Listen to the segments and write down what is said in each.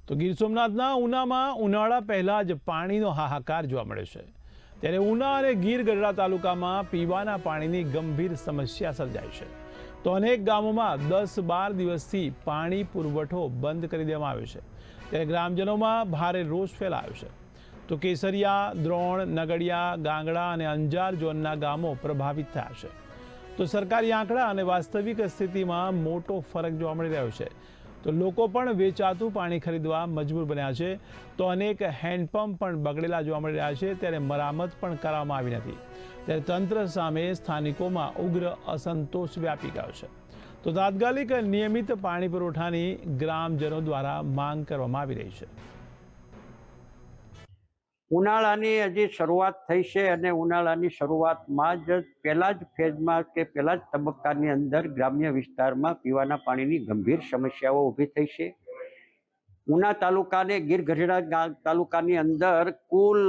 તો ગીર સોમનાથના ઉનામાં ઉનાળા પહેલા જ પાણીનો હાહાકાર જોવા મળે છે। ત્યારે ઉના અને ગીર ગઢડા તાલુકામાં પીવાના પાણીની ગંભીર સમસ્યા સર્જાઈ છે। તો અનેક ગામોમાં 10-12 દિવસથી પાણી પુરવઠો બંધ કરી દેવામાં આવ્યો છે। ત્યારે ગ્રામજનોમાં ભારે રોષ ફેલાયો છે। તો કેસરિયા, દ્રોણ, નગડિયા, ગાંગડા અને અંજાર ઝોનના ગામો પ્રભાવિત થયા છે। તો સરકારી આંકડા અને વાસ્તવિક સ્થિતિમાં મોટો ફરક જોવા મળી રહ્યો છે। તો લોકો પણ વેચાતું પાણી ખરીદવા મજબૂર બન્યા છે। તો અનેક હેન્ડપંપ પણ બગડેલા જોવા મળી રહ્યા છે। ત્યારે મરામત પણ કરવામાં આવી નથી। ત્યારે તંત્ર સામે સ્થાનિકોમાં ઉગ્ર અસંતોષ વ્યાપી ગયો છે। તો તાત્કાલિક નિયમિત પાણી પુરવઠાની ગ્રામજનો દ્વારા માંગ કરવામાં આવી રહી છે। ઉનાળાની હજી શરૂઆત થઈ છે અને ઉનાળાની શરૂઆતમાં જ પહેલા જ ફેઝમાં કે પહેલા જ તબક્કાની અંદર ગ્રામ્ય વિસ્તારમાં પીવાના પાણીની ગંભીર સમસ્યાઓ ઊભી થઈ છે। ઉના તાલુકાને ગીર ગઢડા તાલુકાની અંદર કુલ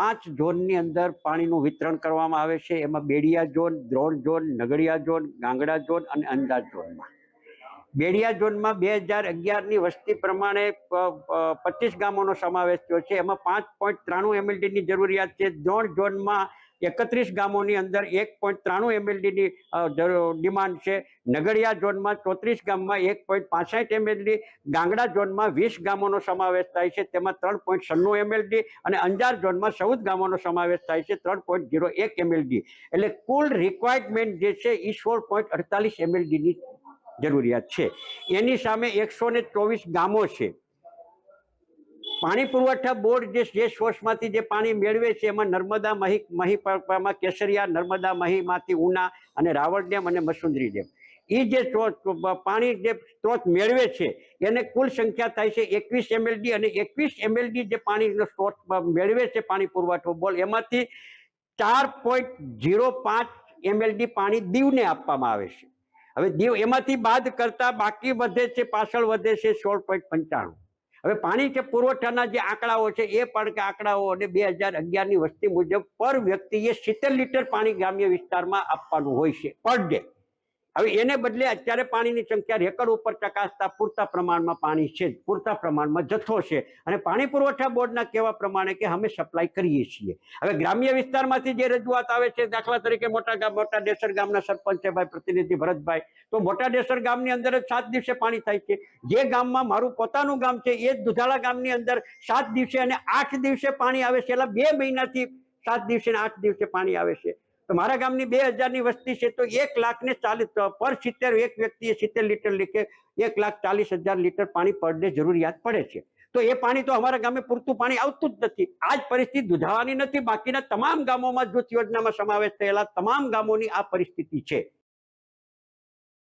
5 ઝોનની અંદર પાણીનું વિતરણ કરવામાં આવે છે। એમાં Bediya zone, Dron zone, Nagadiya zone, Gangda zone અને અંજાર ઝોનમાં। બેડિયા ઝોનમાં 2011ની વસ્તી પ્રમાણે 25 ગામોનો સમાવેશ થયો છે। એમાં 5.93 MLDની જરૂરિયાત છે। દ્રોણ ઝોનમાં 31 ગામોની અંદર 1.93 MLDની ડિમાન્ડ છે। નગડિયા ઝોનમાં 34 ગામમાં 1.65 MLD, ગાંગડા ઝોનમાં 20 ગામોનો સમાવેશ થાય છે, તેમાં 3.96 MLD અને અંજાર ઝોનમાં 14 ગામોનો સમાવેશ થાય છે, 3.01 MLD। એટલે કુલ રિક્વાયરમેન્ટ જે છે એ 16.48 MLDની જરૂરિયાત છે। એની સામે 124 ગામો છે। પાણી પુરવઠા બોર્ડ જે સોર્સમાંથી જે પાણી મેળવે છે એમાં નર્મદા મહીમાં કેસરિયા, નર્મદા મહીમાંથી ઉના અને રાવળ ડેમ અને મસુંદરી ડેમ, એ જે પાણી જે સ્ત્રોત મેળવે છે એને કુલ સંખ્યા થાય છે 21 MLD અને 21 MLD જે પાણીનો સ્ત્રોત મેળવે છે પાણી પુરવઠો બોર્ડ, એમાંથી 4.05 MLD પાણી દીવને આપવામાં આવે છે। હવે દીવ એમાંથી બાદ કરતા બાકી વધે છે, પાછળ વધે છે 16.95। હવે પાણી કે પુરવઠાના જે આંકડાઓ છે એ પણ કે આંકડાઓ અને 2011ની વસ્તી મુજબ પર વ્યક્તિએ 70 લીટર પાણી ગ્રામ્ય વિસ્તારમાં આપવાનું હોય છે પર ડે। હવે એને બદલે અત્યારે પાણીની સંખ્યા રેકર્ડ ઉપર ચકાસતા પૂરતા પ્રમાણમાં પાણી છે, પૂરતા પ્રમાણમાં જથ્થો છે અને પાણી પુરવઠા બોર્ડના કહેવા પ્રમાણે કે અમે સપ્લાય કરીએ છીએ। હવે ગ્રામ્ય વિસ્તારમાંથી જે રજૂઆત આવે છે, દાખલા તરીકે મોટા ડેસર ગામના સરપંચ છે ભાઈ પ્રતિનિધિ ભરતભાઈ, તો મોટા ડેસર ગામની અંદર જ 7 દિવસે પાણી થાય છે। જે ગામમાં મારું પોતાનું ગામ છે એ જ દુધાળા ગામની અંદર 7 દિવસે અને 8 દિવસે પાણી આવે છે। એટલે 2 મહિનાથી 7 દિવસે અને 8 દિવસે પાણી આવે છે। તો મારા ગામની 2000ની વસ્તી છે, તો 1,40,000 પર 70 એક વ્યક્તિએ 70 લીટર લીધે 1,40,000 લીટર પાણી પર ડે જરૂરિયાત પડે છે। તો એ પાણી તો અમારા ગામે પૂરતું પાણી આવતું જ નથી। આ જ પરિસ્થિતિ દુધાવાની નથી, બાકીના તમામ ગામોમાં જૂથ યોજનામાં સમાવેશ થયેલા તમામ ગામોની આ પરિસ્થિતિ છે।